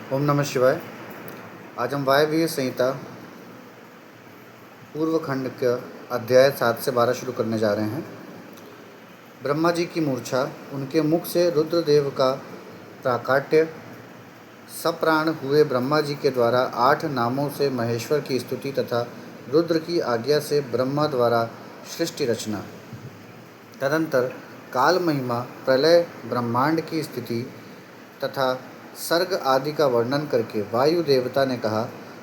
ओम नमः शिवाय। आज हम वायव्य संहिता पूर्व खंड का अध्याय 7 से 12 शुरू करने जा रहे हैं। ब्रह्मा जी की मूर्छा, उनके मुख से रुद्रदेव का प्राकाट्य, सप्राण हुए ब्रह्मा जी के द्वारा 8 नामों से महेश्वर की स्तुति तथा रुद्र की आज्ञा से ब्रह्मा द्वारा सृष्टि रचना। तदंतर काल महिमा, प्रलय, ब्रह्मांड की स्थिति तथा सर्ग आदि का वर्णन करके वायु देवता ने कहा,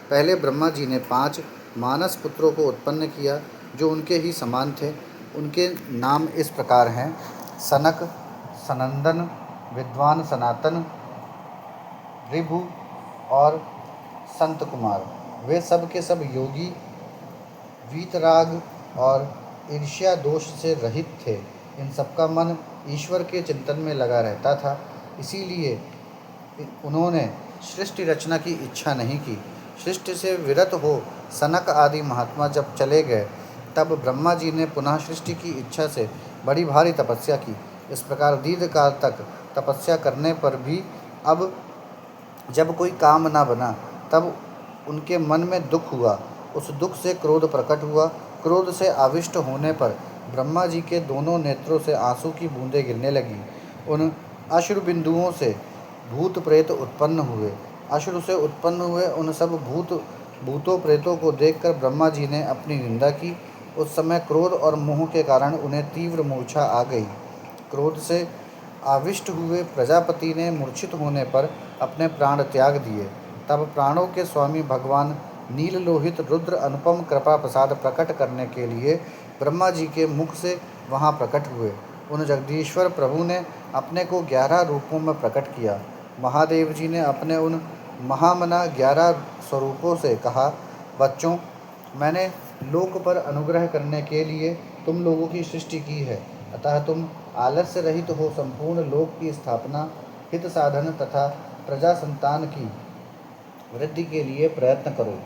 पहले ब्रह्मा जी ने 5 मानस पुत्रों को उत्पन्न किया जो उनके ही समान थे। उनके नाम इस प्रकार हैं: सनक, सनंदन, विद्वान सनातन, ऋभु और संत कुमार। वे सब के सब योगी, वीतराग और ईर्ष्या दोष से रहित थे। इन सबका मन ईश्वर के चिंतन में लगा रहता था, इसीलिए उन्होंने सृष्टि रचना की इच्छा नहीं की। सृष्टि से विरत हो सनक आदि महात्मा जब चले गए, तब ब्रह्मा जी ने पुनः सृष्टि की इच्छा से बड़ी भारी तपस्या की। इस प्रकार दीर्घ काल तक तपस्या करने पर भी अब जब कोई काम न बना, तब उनके मन में दुख हुआ। उस दुख से क्रोध प्रकट हुआ। क्रोध से आविष्ट होने पर ब्रह्मा जी के दोनों नेत्रों से आंसू की बूंदें गिरने लगीं। उन अश्रु बिंदुओं से भूत प्रेत उत्पन्न हुए। अश्रु से उत्पन्न हुए उन सब भूतों प्रेतों को देखकर ब्रह्मा जी ने अपनी निंदा की। उस समय क्रोध और मोह के कारण उन्हें तीव्र मूर्छा आ गई। क्रोध से आविष्ट हुए प्रजापति ने मूर्छित होने पर अपने प्राण त्याग दिए। तब प्राणों के स्वामी भगवान नील लोहित रुद्र अनुपम कृपा प्रसाद प्रकट करने के लिए ब्रह्मा जी के मुख से वहाँ प्रकट हुए। उन जगदीश्वर प्रभु ने अपने को 11 रूपों में प्रकट किया। महादेव जी ने अपने उन महामना 11 स्वरूपों से कहा, बच्चों, मैंने लोक पर अनुग्रह करने के लिए तुम लोगों की सृष्टि की है, अतः तुम आलस्य रहित हो संपूर्ण लोक की स्थापना, हित साधन तथा प्रजा संतान की वृद्धि के लिए प्रयत्न करो।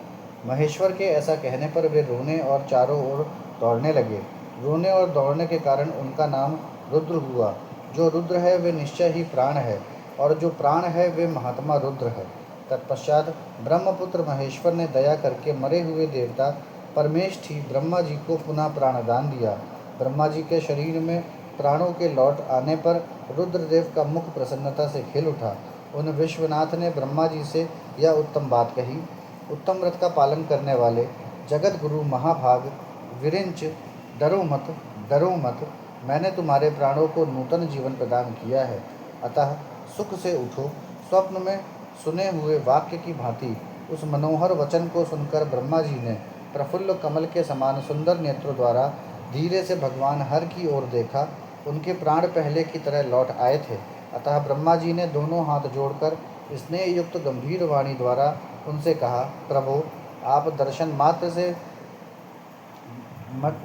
महेश्वर के ऐसा कहने पर वे रोने और चारों ओर दौड़ने लगे। रोने और दौड़ने के कारण उनका नाम रुद्र हुआ। जो रुद्र है वे निश्चय ही प्राण है, और जो प्राण है वे महात्मा रुद्र है। तत्पश्चात ब्रह्मपुत्र महेश्वर ने दया करके मरे हुए देवता परमेष्ठी ब्रह्मा जी को पुनः प्राणदान दिया। ब्रह्मा जी के शरीर में प्राणों के लौट आने पर रुद्रदेव का मुख प्रसन्नता से खिल उठा। उन विश्वनाथ ने ब्रह्मा जी से यह उत्तम बात कही, उत्तम व्रत का पालन करने वाले जगत गुरु महाभाग विरिंच, डरो मत, मैंने तुम्हारे प्राणों को नूतन जीवन प्रदान किया है, अतः सुख से उठो। स्वप्न में सुने हुए वाक्य की भांति उस मनोहर वचन को सुनकर ब्रह्मा जी ने प्रफुल्ल कमल के समान सुंदर नेत्रों द्वारा धीरे से भगवान हर की ओर देखा। उनके प्राण पहले की तरह लौट आए थे, अतः ब्रह्मा जी ने दोनों हाथ जोड़कर स्नेह युक्त गंभीर वाणी द्वारा उनसे कहा, प्रभु, आप दर्शन मात्र से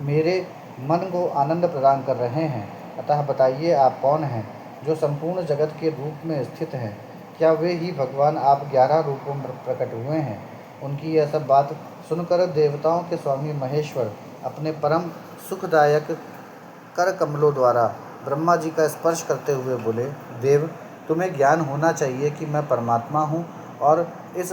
मेरे मन को आनंद प्रदान कर रहे हैं, अतः बताइए आप कौन हैं जो संपूर्ण जगत के रूप में स्थित हैं? क्या वे ही भगवान आप 11 रूपों में प्रकट हुए हैं? उनकी यह सब बात सुनकर देवताओं के स्वामी महेश्वर अपने परम सुखदायक कर कमलों द्वारा ब्रह्मा जी का स्पर्श करते हुए बोले, देव, तुम्हें ज्ञान होना चाहिए कि मैं परमात्मा हूँ और इस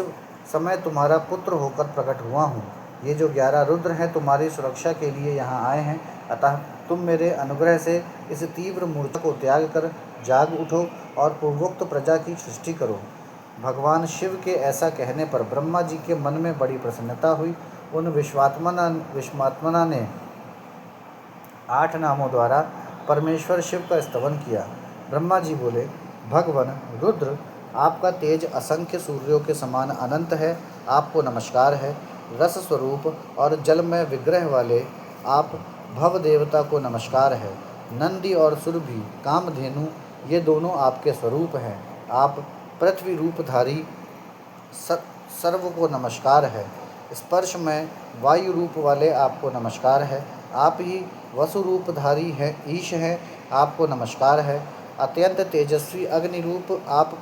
समय तुम्हारा पुत्र होकर प्रकट हुआ हूँ। ये जो 11 रुद्र हैं तुम्हारी सुरक्षा के लिए यहाँ आए हैं, अतः तुम मेरे अनुग्रह से इस तीव्र मूर्छा को त्याग कर जाग उठो और पूर्वोक्त प्रजा की सृष्टि करो। भगवान शिव के ऐसा कहने पर ब्रह्मा जी के मन में बड़ी प्रसन्नता हुई। उन विश्वात्मना ने 8 नामों द्वारा परमेश्वर शिव का स्तवन किया। ब्रह्मा जी बोले, भगवान रुद्र, आपका तेज असंख्य सूर्यों के समान अनंत है, आपको नमस्कार है। रस स्वरूप और जल में विग्रह वाले आप भव देवता को नमस्कार है। नंदी और सुरभि, कामधेनु, ये दोनों आपके स्वरूप हैं। आप पृथ्वी रूपधारी सर्व को नमस्कार है। स्पर्श में वायु रूप वाले आपको नमस्कार है। आप ही वसु रूपधारी हैं, ईश हैं, आपको नमस्कार है। अत्यंत तेजस्वी अग्नि रूप आप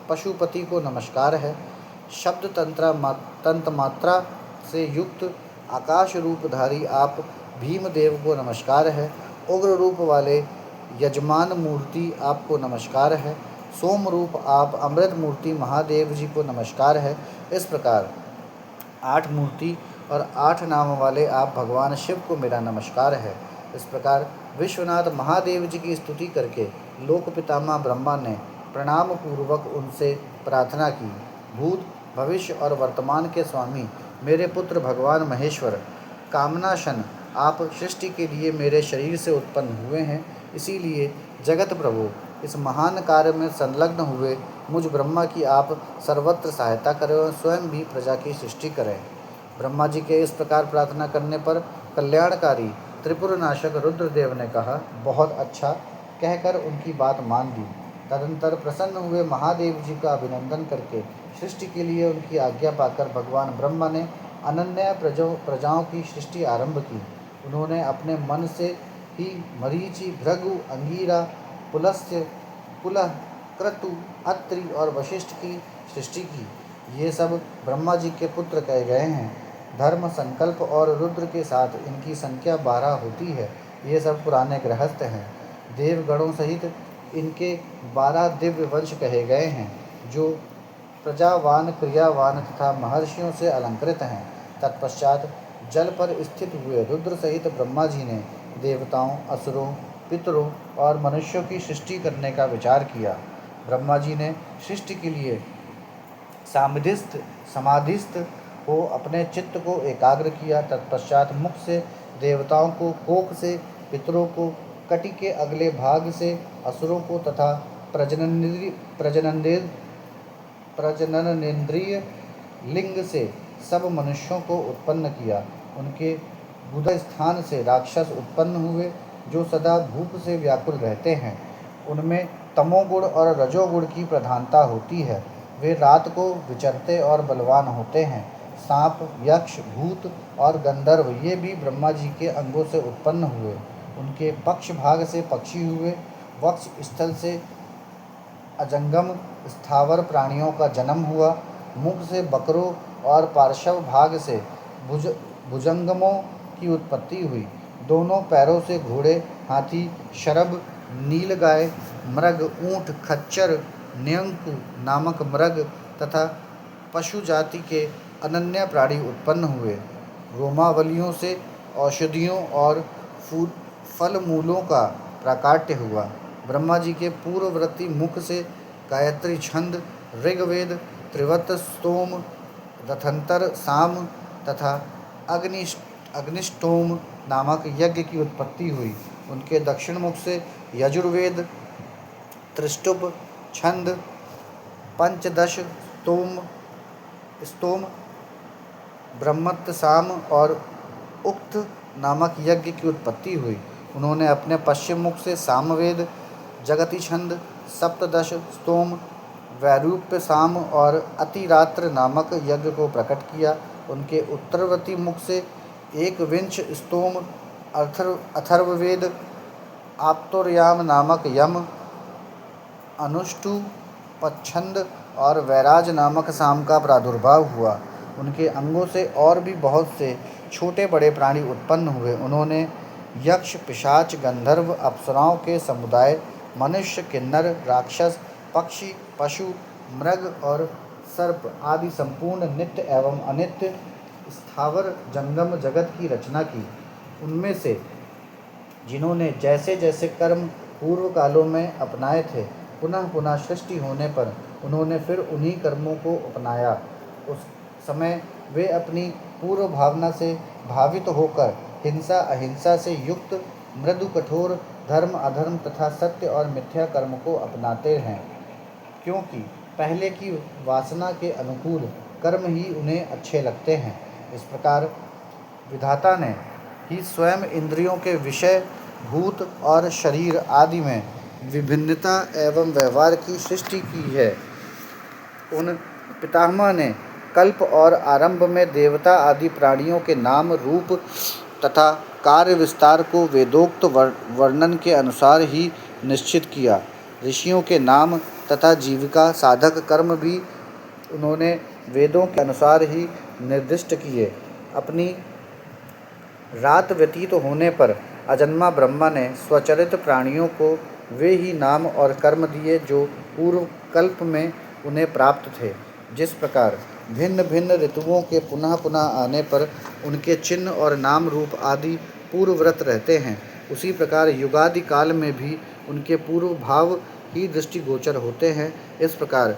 पशुपति को नमस्कार है। शब्द तंत्र मात्रा से युक्त आकाश रूपधारी आप भीमदेव को नमस्कार है। उग्र रूप वाले यजमान मूर्ति आपको नमस्कार है। सोम रूप आप अमृत मूर्ति महादेव जी को नमस्कार है। इस प्रकार 8 मूर्ति और 8 नाम वाले आप भगवान शिव को मेरा नमस्कार है। इस प्रकार विश्वनाथ महादेव जी की स्तुति करके लोक पितामह ब्रह्मा ने प्रणाम पूर्वक उनसे प्रार्थना की, भूत भविष्य और वर्तमान के स्वामी मेरे पुत्र भगवान महेश्वर, कामनाशन आप सृष्टि के लिए मेरे शरीर से उत्पन्न हुए हैं, इसीलिए जगत प्रभु इस महान कार्य में संलग्न हुए मुझ ब्रह्मा की आप सर्वत्र सहायता करें और स्वयं भी प्रजा की सृष्टि करें। ब्रह्मा जी के इस प्रकार प्रार्थना करने पर कल्याणकारी त्रिपुरनाशक रुद्रदेव ने कहा, बहुत अच्छा, कहकर उनकी बात मान दी। तदंतर प्रसन्न हुए महादेव जी का अभिनंदन करके सृष्टि के लिए उनकी आज्ञा पाकर भगवान ब्रह्मा ने अनन्य प्रजाओं की सृष्टि आरंभ की। उन्होंने अपने मन से ही मरीचि, भृगु, अंगीरा, पुलस्त्य, पुलह, क्रतु, अत्रि और वशिष्ठ की सृष्टि की। ये सब ब्रह्मा जी के पुत्र कहे गए हैं। धर्म, संकल्प और रुद्र के साथ इनकी संख्या 12 होती है। ये सब पुराने गृहस्थ हैं। देवगणों सहित इनके 12 दिव्य वंश कहे गए हैं, जो प्रजावान, क्रियावान तथा महर्षियों से अलंकृत हैं। तत्पश्चात जल पर स्थित हुए रुद्र सहित ब्रह्मा जी ने देवताओं, असुरों, पितरों और मनुष्यों की सृष्टि करने का विचार किया। ब्रह्मा जी ने सृष्टि के लिए समाधिस्थ हो अपने चित्त को एकाग्र किया। तत्पश्चात मुख से देवताओं को, कोख से पितरों को, कटि के अगले भाग से असुरों को तथा प्रजननेन्द्रिय लिंग से सब मनुष्यों को उत्पन्न किया। उनके गुद स्थान से राक्षस उत्पन्न हुए, जो सदा भूख से व्याकुल रहते हैं। उनमें तमोगुण और रजोगुण की प्रधानता होती है। वे रात को विचरते और बलवान होते हैं। सांप, यक्ष, भूत और गंधर्व ये भी ब्रह्मा जी के अंगों से उत्पन्न हुए। उनके पक्ष भाग से पक्षी हुए। वक्ष स्थल से अजंगम स्थावर प्राणियों का जन्म हुआ। मुख से बकरों और पार्श्व भाग से भुजंगमों की उत्पत्ति हुई। दोनों पैरों से घोड़े, हाथी, शरभ, नीलगाय, मृग, ऊँट, खच्चर, न्यंकु नामक मृग तथा पशु जाति के अनन्य प्राणी उत्पन्न हुए। रोमावलियों से औषधियों और फल मूलों का प्राकाट्य हुआ। ब्रह्मा जी के पूर्ववर्ती मुख से गायत्री छंद, ऋग्वेद, त्रिवत, स्तोम, रथंतर, साम तथा अग्निष्टोम नामक यज्ञ की उत्पत्ति हुई। उनके दक्षिण मुख से यजुर्वेद, त्रिष्टुप, छंद, पंचदश, स्तोम, ब्रह्मत्व, साम और उक्त नामक यज्ञ की उत्पत्ति हुई। उन्होंने अपने पश्चिम मुख से सामवेद, जगति छंद, सप्तदश, स्तोम, वैरूप्य, साम और अतिरात्र नामक यज्ञ को प्रकट किया। उनके उत्तरवर्ती मुख से एकविंश स्तोम, अथर्ववेद, आप्तोर्याम नामक यम, अनुष्टु, पच्छंद और वैराज नामक साम का प्रादुर्भाव हुआ। उनके अंगों से और भी बहुत से छोटे बड़े प्राणी उत्पन्न हुए। उन्होंने यक्ष, पिशाच, गंधर्व, अप्सराओं के समुदाय, मनुष्य, किन्नर, राक्षस, पक्षी, पशु, मृग और सर्प आदि संपूर्ण नित्य एवं अनित्य स्थावर जंगम जगत की रचना की। उनमें से जिन्होंने जैसे जैसे कर्म पूर्व कालों में अपनाए थे, पुनः पुनः सृष्टि होने पर उन्होंने फिर उन्हीं कर्मों को अपनाया। उस समय वे अपनी पूर्व भावना से भावित होकर हिंसा अहिंसा से युक्त, मृदु कठोर, धर्म अधर्म तथा सत्य और मिथ्या कर्म को अपनाते हैं, क्योंकि पहले की वासना के अनुकूल कर्म ही उन्हें अच्छे लगते हैं। इस प्रकार विधाता ने ही स्वयं इंद्रियों के विषय, भूत और शरीर आदि में विभिन्नता एवं व्यवहार की सृष्टि की है। उन पितामह ने कल्प और आरंभ में देवता आदि प्राणियों के नाम, रूप तथा कार्य विस्तार को वेदोक्त वर्णन के अनुसार ही निश्चित किया। ऋषियों के नाम तथा जीविका साधक कर्म भी उन्होंने वेदों के अनुसार ही निर्दिष्ट किए। अपनी रात व्यतीत होने पर अजन्मा ब्रह्मा ने स्वचरित प्राणियों को वे ही नाम और कर्म दिए जो पूर्व कल्प में उन्हें प्राप्त थे। जिस प्रकार भिन्न भिन्न ऋतुओं के पुनः पुनः आने पर उनके चिन्ह और नाम रूप आदि पूर्वव्रत रहते हैं, उसी प्रकार युगादि काल में भी उनके पूर्व भाव ही दृष्टिगोचर होते हैं। इस प्रकार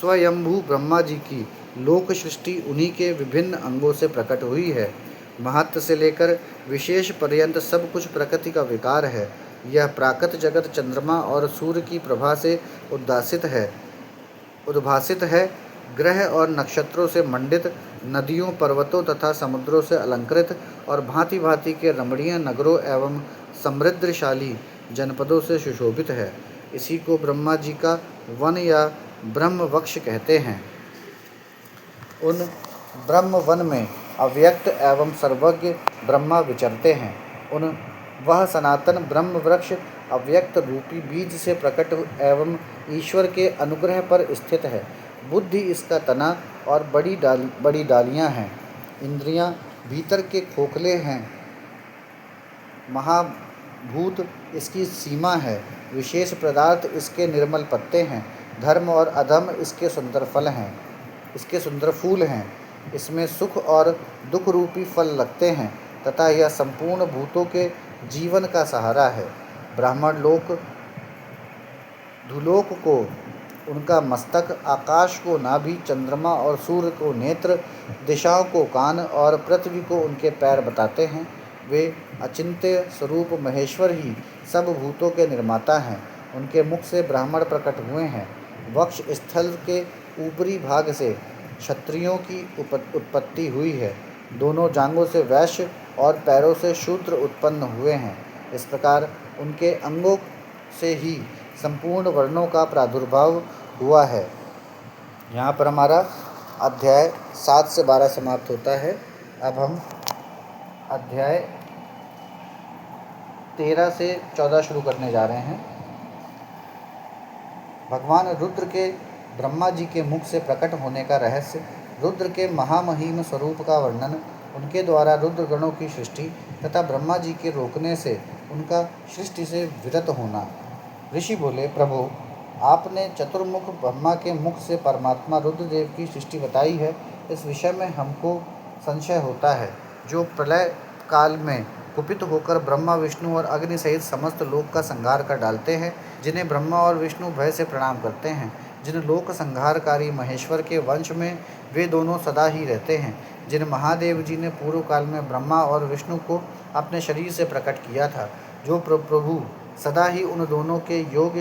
स्वयंभू ब्रह्मा जी की लोक सृष्टि उन्हीं के विभिन्न अंगों से प्रकट हुई है। महत्व से लेकर विशेष पर्यंत सब कुछ प्रकृति का विकार है। यह प्राकृत जगत चंद्रमा और सूर्य की प्रभा से उद्भासित है। ग्रह और नक्षत्रों से मंडित, नदियों, पर्वतों तथा समुद्रों से अलंकृत और भांति भांति के रमणीय नगरों एवं समृद्धशाली जनपदों से सुशोभित है। इसी को ब्रह्मा जी का वन या ब्रह्म वक्ष कहते हैं। उन ब्रह्म वन में अव्यक्त एवं सर्वज्ञ ब्रह्मा विचरते हैं। वह सनातन ब्रह्म वृक्ष अव्यक्त रूपी बीज से प्रकट एवं ईश्वर के अनुग्रह पर स्थित है। बुद्धि इसका तना और बड़ी डालियाँ हैं। इंद्रियाँ भीतर के खोखले हैं। महाभूत इसकी सीमा है। विशेष पदार्थ इसके निर्मल पत्ते हैं। धर्म और अधर्म इसके सुंदर फूल हैं। इसमें सुख और दुख रूपी फल लगते हैं तथा यह संपूर्ण भूतों के जीवन का सहारा है। ब्राह्मण लोक धुलोक को उनका मस्तक, आकाश को नाभि, चंद्रमा और सूर्य को नेत्र, दिशाओं को कान और पृथ्वी को उनके पैर बताते हैं। वे अचिंत्य स्वरूप महेश्वर ही सब भूतों के निर्माता हैं। उनके मुख से ब्राह्मण प्रकट हुए हैं। वक्ष स्थल के ऊपरी भाग से क्षत्रियों की उत्पत्ति हुई है। दोनों जांघों से वैश्य और पैरों से शूद्र उत्पन्न हुए हैं। इस प्रकार उनके अंगों से ही संपूर्ण वर्णों का प्रादुर्भाव हुआ है। यहाँ पर हमारा अध्याय 7 से 12 समाप्त होता है। अब हम अध्याय 13 से 14 शुरू करने जा रहे हैं। भगवान रुद्र के ब्रह्मा जी के मुख से प्रकट होने का रहस्य, रुद्र के महामहिम स्वरूप का वर्णन, उनके द्वारा रुद्र गणों की सृष्टि तथा ब्रह्मा जी के रोकने से उनका सृष्टि से विरत होना। ऋषि बोले, प्रभु, आपने चतुर्मुख ब्रह्मा के मुख से परमात्मा रुद्रदेव की सृष्टि बताई है। इस विषय में हमको संशय होता है। जो प्रलय काल में कुपित होकर ब्रह्मा, विष्णु और अग्नि सहित समस्त लोक का संहार कर डालते हैं, जिन्हें ब्रह्मा और विष्णु भय से प्रणाम करते हैं, जिन लोक संहारकारी महेश्वर के वंश में वे दोनों सदा ही रहते हैं, जिन महादेव जी ने पूर्व काल में ब्रह्मा और विष्णु को अपने शरीर से प्रकट किया था, जो प्रभु सदा ही उन दोनों के योग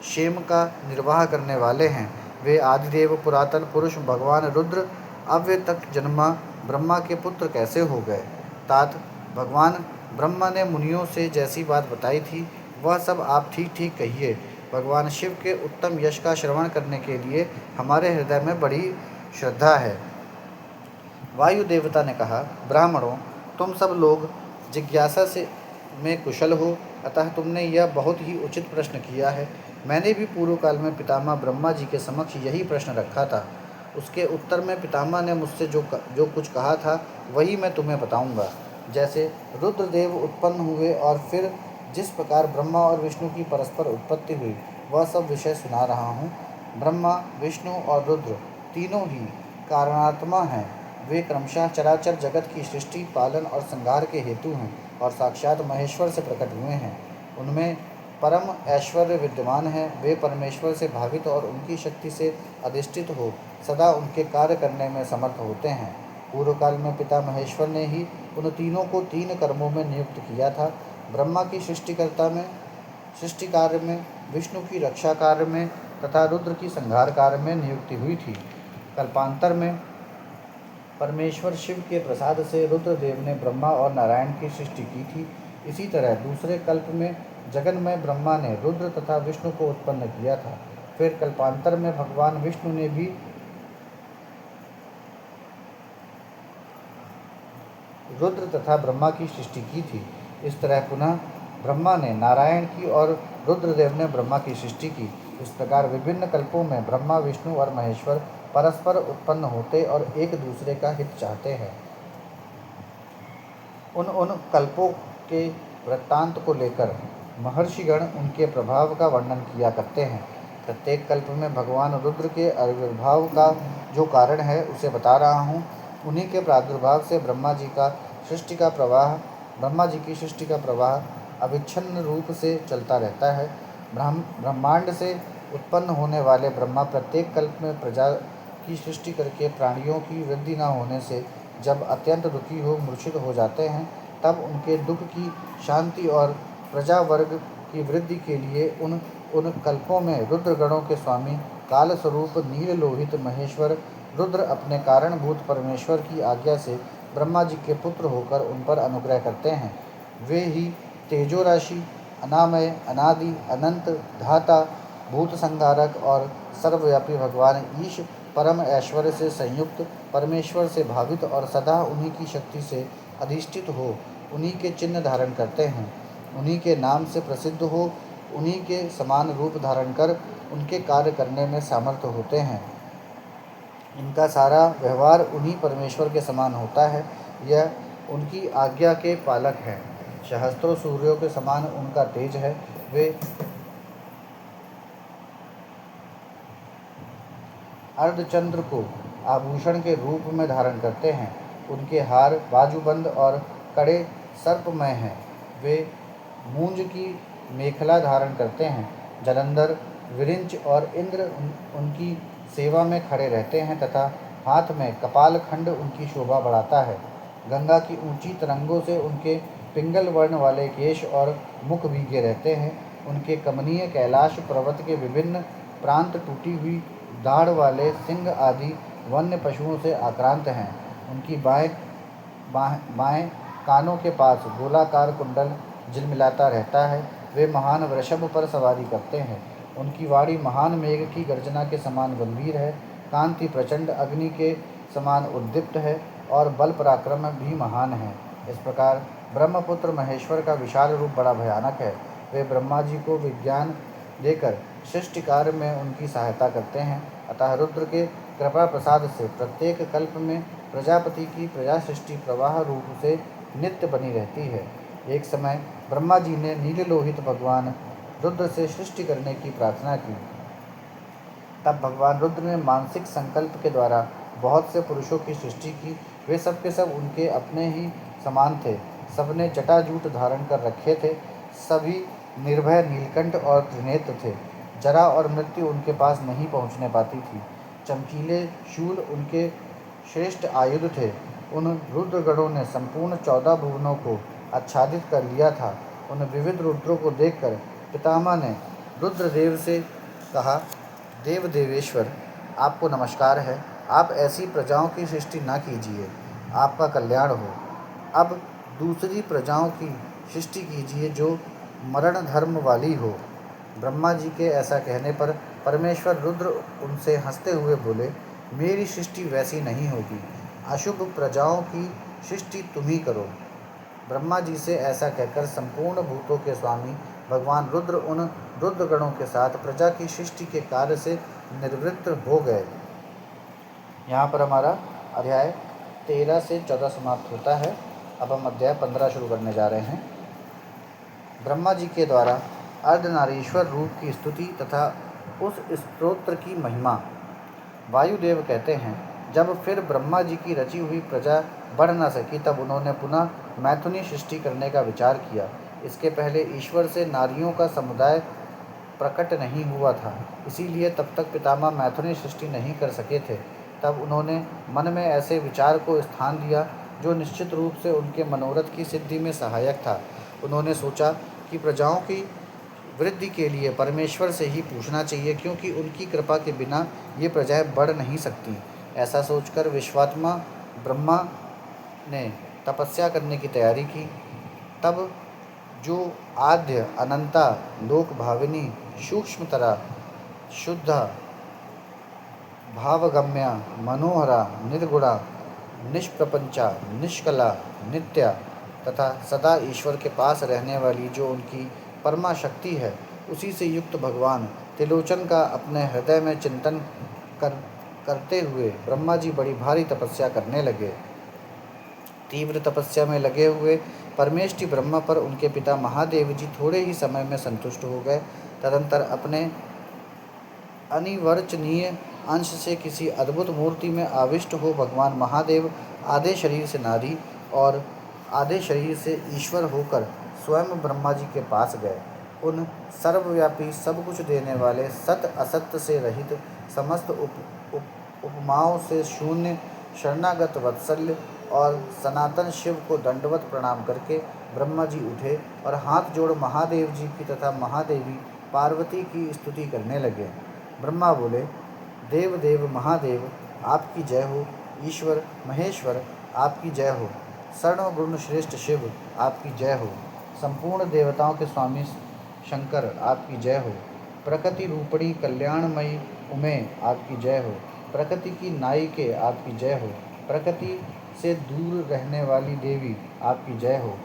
क्षेम का निर्वाह करने वाले हैं, वे आदिदेव पुरातन पुरुष भगवान रुद्र अव्य तक जन्मा ब्रह्मा के पुत्र कैसे हो गए। तात, भगवान ब्रह्मा ने मुनियों से जैसी बात बताई थी वह सब आप ठीक ठीक कहिए। भगवान शिव के उत्तम यश का श्रवण करने के लिए हमारे हृदय में बड़ी श्रद्धा है। वायु देवता ने कहा, ब्राह्मणों, तुम सब लोग जिज्ञासा से में कुशल हो, अतः तुमने यह बहुत ही उचित प्रश्न किया है। मैंने भी पूर्व काल में पितामह ब्रह्मा जी के समक्ष यही प्रश्न रखा था। उसके उत्तर में पितामह ने मुझसे जो कुछ कहा था वही मैं तुम्हें बताऊंगा। जैसे रुद्रदेव उत्पन्न हुए और फिर जिस प्रकार ब्रह्मा और विष्णु की परस्पर उत्पत्ति हुई, वह सब विषय सुना रहा हूँ। ब्रह्मा, विष्णु और रुद्र तीनों ही कारणात्मा हैं। वे क्रमशः चराचर जगत की सृष्टि, पालन और संहार के हेतु हैं और साक्षात महेश्वर से प्रकट हुए हैं। उनमें परम ऐश्वर्य विद्यमान है। वे परमेश्वर से भावित और उनकी शक्ति से अधिष्ठित हो सदा उनके कार्य करने में समर्थ होते हैं। पूर्व काल में पिता महेश्वर ने ही उन तीनों को 3 कर्मों में नियुक्त किया था। ब्रह्मा की सृष्टि कार्य में, विष्णु की रक्षा कार्य में तथा रुद्र की संहार कार्य में नियुक्ति हुई थी। कल्पांतर में परमेश्वर शिव के प्रसाद से रुद्रदेव ने ब्रह्मा और नारायण की सृष्टि की थी। इसी तरह दूसरे कल्प में जगन्मय ब्रह्मा ने रुद्र तथा विष्णु को उत्पन्न किया था। फिर कल्पांतर में भगवान विष्णु ने भी रुद्र तथा ब्रह्मा की सृष्टि की थी। इस तरह पुनः ब्रह्मा ने नारायण की और रुद्रदेव ने ब्रह्मा की सृष्टि की। इस प्रकार विभिन्न कल्पों में ब्रह्मा, विष्णु और महेश्वर परस्पर उत्पन्न होते और एक दूसरे का हित चाहते हैं। उन कल्पों के वृत्तांत को लेकर महर्षिगण उनके प्रभाव का वर्णन किया करते हैं। प्रत्येक कल्प में भगवान रुद्र के आविर्भाव का जो कारण है उसे बता रहा हूँ। उन्हीं के प्रादुर्भाव से ब्रह्मा जी की सृष्टि का प्रवाह अविच्छिन्न रूप से चलता रहता है। ब्रह्मांड से उत्पन्न होने वाले ब्रह्मा प्रत्येक कल्प में प्रजा की सृष्टि करके प्राणियों की वृद्धि न होने से जब अत्यंत दुखी हो मूर्छित हो जाते हैं, तब उनके दुख की शांति और प्रजा वर्ग की वृद्धि के लिए उन उन कल्पों में रुद्रगणों के स्वामी काल स्वरूप नील लोहित महेश्वर रुद्र अपने कारणभूत परमेश्वर की आज्ञा से ब्रह्मा जी के पुत्र होकर उन पर अनुग्रह करते हैं। वे ही तेजो राशि, अनामय, अनादि, अनंत, धाता, भूत संहारक और सर्वव्यापी भगवान ईश परम ऐश्वर्य से संयुक्त परमेश्वर से भावित और सदा उन्हीं की शक्ति से अधिष्ठित हो उन्हीं के चिन्ह धारण करते हैं, उन्हीं के नाम से प्रसिद्ध हो, उन्हीं के समान रूप धारण कर उनके कार्य करने में सामर्थ्य होते हैं। इनका सारा व्यवहार उन्हीं परमेश्वर के समान होता है। यह उनकी आज्ञा के पालक हैं। सहस्त्रों सूर्यों के समान उनका तेज है। वे अर्धचंद्र को आभूषण के रूप में धारण करते हैं। उनके हार बाजूबंद और कड़े सर्पमय हैं। वे मूंज की मेखला धारण करते हैं। जलंधर, विरिंच और इंद्र उनकी सेवा में खड़े रहते हैं तथा हाथ में कपाल खंड उनकी शोभा बढ़ाता है। गंगा की ऊंची तरंगों से उनके पिंगल वर्ण वाले केश और मुख भीगे रहते हैं। उनके कमनीय कैलाश पर्वत के विभिन्न प्रांत टूटी हुई दाढ़ वाले सिंह आदि वन्य पशुओं से आक्रांत हैं। उनकी बाएं कानों के पास गोलाकार कुंडल झिलमिलाता रहता है। वे महान वृषभ पर सवारी करते हैं। उनकी वाणी महान मेघ की गर्जना के समान गंभीर है। कांति प्रचंड अग्नि के समान उद्दीप्त है और बल पराक्रम भी महान है। इस प्रकार ब्रह्मपुत्र महेश्वर का विशाल रूप बड़ा भयानक है। वे ब्रह्मा जी को विज्ञान देकर सृष्टि कार्य में उनकी सहायता करते हैं। अतः रुद्र के कृपा प्रसाद से प्रत्येक कल्प में प्रजापति की प्रजा सृष्टि प्रवाह रूप से नित्य बनी रहती है। एक समय ब्रह्मा जी ने नीललोहित भगवान रुद्र से सृष्टि करने की प्रार्थना की। तब भगवान रुद्र ने मानसिक संकल्प के द्वारा बहुत से पुरुषों की सृष्टि की। वे सब के सब उनके अपने ही समान थे। सबने जटाजूट धारण कर रखे थे। सभी निर्भय, नीलकंठ और त्रिनेत्र थे। जरा और मृत्यु उनके पास नहीं पहुंचने पाती थी। चमकीले शूल उनके श्रेष्ठ आयुध थे। उन रुद्रगणों ने संपूर्ण 14 भुवनों को आच्छादित कर लिया था। उन विविध रुद्रों को देखकर पितामह ने रुद्रदेव से कहा, देव देवेश्वर, आपको नमस्कार है। आप ऐसी प्रजाओं की सृष्टि न कीजिए, आपका कल्याण हो। अब दूसरी प्रजाओं की सृष्टि कीजिए जो मरण धर्म वाली हो। ब्रह्मा जी के ऐसा कहने पर परमेश्वर रुद्र उनसे हंसते हुए बोले, मेरी सृष्टि वैसी नहीं होगी। अशुभ प्रजाओं की सृष्टि तुम ही करो। ब्रह्मा जी से ऐसा कहकर संपूर्ण भूतों के स्वामी भगवान रुद्र उन रुद्रगणों के साथ प्रजा की सृष्टि के कार्य से निवृत्त हो गए। यहाँ पर हमारा अध्याय 13 से 14 समाप्त होता है। अब हम अध्याय 15 शुरू करने जा रहे हैं। ब्रह्मा जी के द्वारा अर्धनारीश्वर रूप की स्तुति तथा उस स्तोत्र की महिमा। वायुदेव कहते हैं, जब फिर ब्रह्मा जी की रची हुई प्रजा बढ़ न सकी तब उन्होंने पुनः मैथुनी सृष्टि करने का विचार किया। इसके पहले ईश्वर से नारियों का समुदाय प्रकट नहीं हुआ था, इसीलिए तब तक पितामह मैथुनी सृष्टि नहीं कर सके थे। तब उन्होंने मन में ऐसे विचार को स्थान दिया जो निश्चित रूप से उनके मनोरथ की सिद्धि में सहायक था। उन्होंने सोचा कि प्रजाओं की वृद्धि के लिए परमेश्वर से ही पूछना चाहिए, क्योंकि उनकी कृपा के बिना ये प्रजाएं बढ़ नहीं सकती। ऐसा सोचकर विश्वात्मा ब्रह्मा ने तपस्या करने की तैयारी की। तब जो आद्य, अनंता, लोक भाविनी, सूक्ष्मतरा, शुद्धा, भावगम्या, मनोहरा, निर्गुणा, निष्प्रपंचा, निष्कला, नित्या तथा सदा ईश्वर के पास रहने वाली जो उनकी परमा शक्ति है, उसी से युक्त भगवान त्रिलोचन का अपने हृदय में चिंतन करते हुए ब्रह्मा जी बड़ी भारी तपस्या करने लगे। तीव्र तपस्या में लगे हुए परमेष्टि ब्रह्मा पर उनके पिता महादेव जी थोड़े ही समय में संतुष्ट हो गए। तदंतर अपने अनिर्वचनीय अंश से किसी अद्भुत मूर्ति में आविष्ट हो भगवान महादेव आधे शरीर से नारी और आधे शरीर से ईश्वर होकर स्वयं ब्रह्मा जी के पास गए। उन सर्वव्यापी सब कुछ देने वाले सत असत्य से रहित समस्त उपमाओं से शून्य शरणागत वत्सल्य और सनातन शिव को दंडवत प्रणाम करके ब्रह्मा जी उठे और हाथ जोड़ महादेव जी की तथा महादेवी पार्वती की स्तुति करने लगे। ब्रह्मा बोले, देव देव महादेव आपकी जय हो। ईश्वर महेश्वर आपकी जय हो। सर्व गुण श्रेष्ठ शिव आपकी जय हो। संपूर्ण देवताओं के स्वामी शंकर आपकी जय हो। प्रकृति रूपणी कल्याणमयी उमे आपकी जय हो। प्रकृति की नायिके आपकी जय हो। प्रकृति से दूर रहने वाली देवी आपकी जय हो।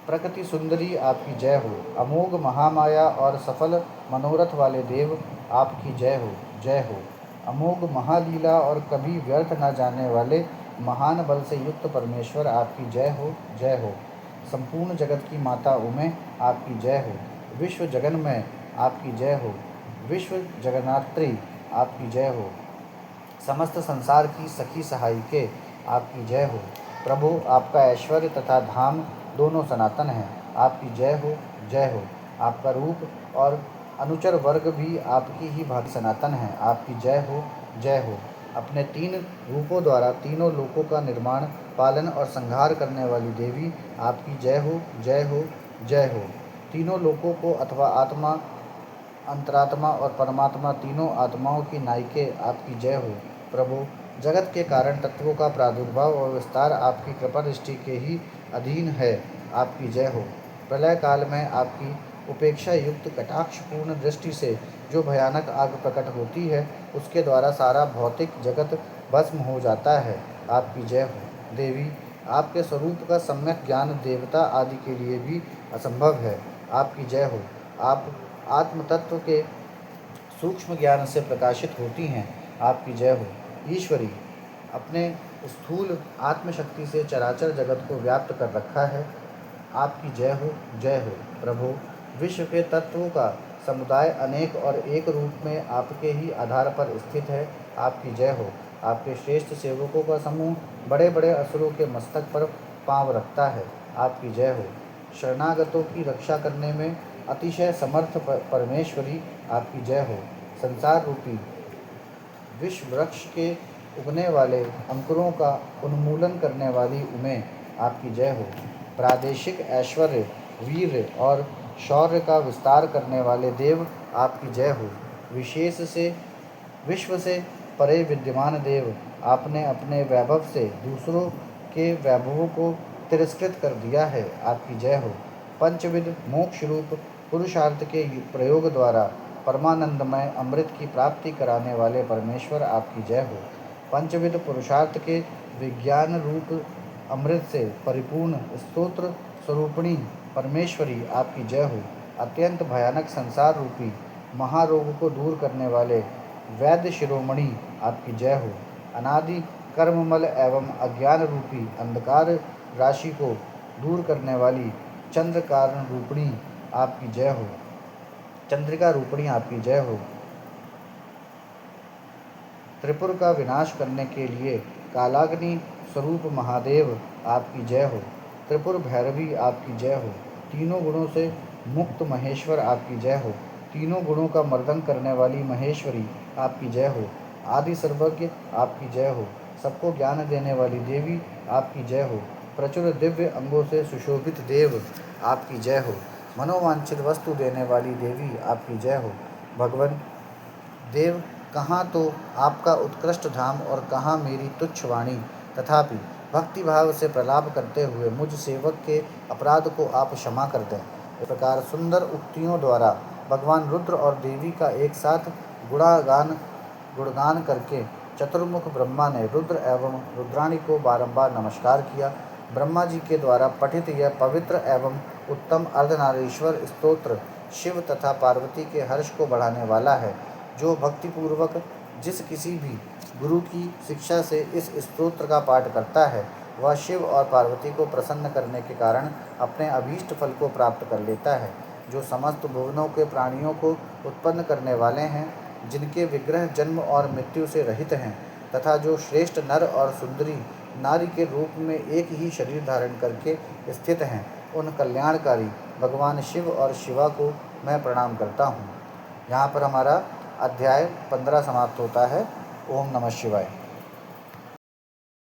प्रकृति सुंदरी आपकी जय हो। अमोघ महामाया और सफल मनोरथ वाले देव आपकी जय हो, जय हो। अमोघ महालीला और कभी व्यर्थ न जाने वाले महान बल से युक्त परमेश्वर आपकी जय हो, जय हो। संपूर्ण जगत की माता उमे आपकी जय हो। विश्व जगन्मय आपकी जय हो। विश्व जगन्नात्री आपकी जय हो। समस्त संसार की सखी सहायिके आपकी जय हो। प्रभु आपका ऐश्वर्य तथा धाम दोनों सनातन हैं, आपकी जय हो, जय हो। आपका रूप और अनुचर वर्ग भी आपकी ही भांति सनातन हैं, आपकी जय हो, जय हो। अपने 3 रूपों द्वारा तीनों लोकों का निर्माण पालन और संहार करने वाली देवी आपकी जय हो, जय हो, जय हो। तीनों लोकों को अथवा आत्मा, अंतरात्मा और परमात्मा तीनों आत्माओं की नायिके आपकी जय हो। प्रभु जगत के कारण तत्वों का प्रादुर्भाव और विस्तार आपकी कृपा दृष्टि के ही अधीन है, आपकी जय हो। प्रलय काल में आपकी उपेक्षा युक्त कटाक्षपूर्ण दृष्टि से जो भयानक आग प्रकट होती है उसके द्वारा सारा भौतिक जगत भस्म हो जाता है, आपकी जय हो। देवी आपके स्वरूप का सम्यक ज्ञान देवता आदि के लिए भी असंभव है, आपकी जय हो। आप आत्म तत्व के सूक्ष्म ज्ञान से प्रकाशित होती हैं, आपकी जय हो। ईश्वरी अपने स्थूल आत्मशक्ति से चराचर जगत को व्याप्त कर रखा है, आपकी जय हो, जय हो। प्रभु विश्व के तत्वों का समुदाय अनेक और एक रूप में आपके ही आधार पर स्थित है, आपकी जय हो। आपके श्रेष्ठ सेवकों का समूह बड़े बड़े असुरों के मस्तक पर पांव रखता है, आपकी जय हो। शरणागतों की रक्षा करने में अतिशय समर्थ परमेश्वरी आपकी जय हो। संसार रूपी विश्व वृक्ष के उगने वाले अंकुरों का उन्मूलन करने वाली उमे आपकी जय हो। प्रादेशिक ऐश्वर्य वीर्य और शौर्य का विस्तार करने वाले देव आपकी जय हो। विशेष से विश्व से परे विद्यमान देव आपने अपने वैभव से दूसरों के वैभवों को तिरस्कृत कर दिया है, आपकी जय हो। पंचविध मोक्ष रूप पुरुषार्थ के प्रयोग द्वारा परमानंदमय अमृत की प्राप्ति कराने वाले परमेश्वर आपकी जय हो। पंचविध पुरुषार्थ के विज्ञान रूप अमृत से परिपूर्ण स्तोत्र स्वरूपिणी परमेश्वरी आपकी जय हो। अत्यंत भयानक संसार रूपी महारोग को दूर करने वाले वैद्य शिरोमणि आपकी जय हो। अनादि कर्ममल एवं अज्ञान रूपी अंधकार राशि को दूर करने वाली चंद्रकारण रूपिणी आपकी जय हो। चंद्रिका रूपिणी आपकी जय हो। त्रिपुर का विनाश करने के लिए कालाग्नि स्वरूप महादेव आपकी जय हो। त्रिपुर भैरवी आपकी जय हो। तीनों गुणों से मुक्त महेश्वर आपकी जय हो। तीनों गुणों का मर्दन करने वाली महेश्वरी आपकी जय हो। आदि सर्वज्ञ आपकी जय हो। सबको ज्ञान देने वाली देवी आपकी जय हो। प्रचुर दिव्य अंगों से सुशोभित देव आपकी जय हो। मनोवांछित वस्तु देने वाली देवी आपकी जय हो। भगवान देव कहाँ तो आपका उत्कृष्ट धाम और कहाँ मेरी तुच्छ वाणी, तथापि भक्तिभाव से प्रलाप करते हुए मुझ सेवक के अपराध को आप क्षमा कर दें। इस प्रकार सुंदर उक्तियों द्वारा भगवान रुद्र और देवी का एक साथ गुणगान करके चतुर्मुख ब्रह्मा ने रुद्र एवं रुद्राणी को बारंबार नमस्कार किया। ब्रह्मा जी के द्वारा पठित यह पवित्र एवं उत्तम अर्धनारीश्वर स्तोत्र शिव तथा पार्वती के हर्ष को बढ़ाने वाला है। जो भक्तिपूर्वक जिस किसी भी गुरु की शिक्षा से इस स्तोत्र का पाठ करता है वह शिव और पार्वती को प्रसन्न करने के कारण अपने अभीष्ट फल को प्राप्त कर लेता है। जो समस्त भुवनों के प्राणियों को उत्पन्न करने वाले हैं, जिनके विग्रह जन्म और मृत्यु से रहित हैं, तथा जो श्रेष्ठ नर और सुंदरी नारी के रूप में एक ही शरीर धारण करके स्थित हैं, उन कल्याणकारी भगवान शिव और शिवा को मैं प्रणाम करता हूँ। यहाँ पर हमारा अध्याय 15 समाप्त होता है। ओम नमः शिवाय।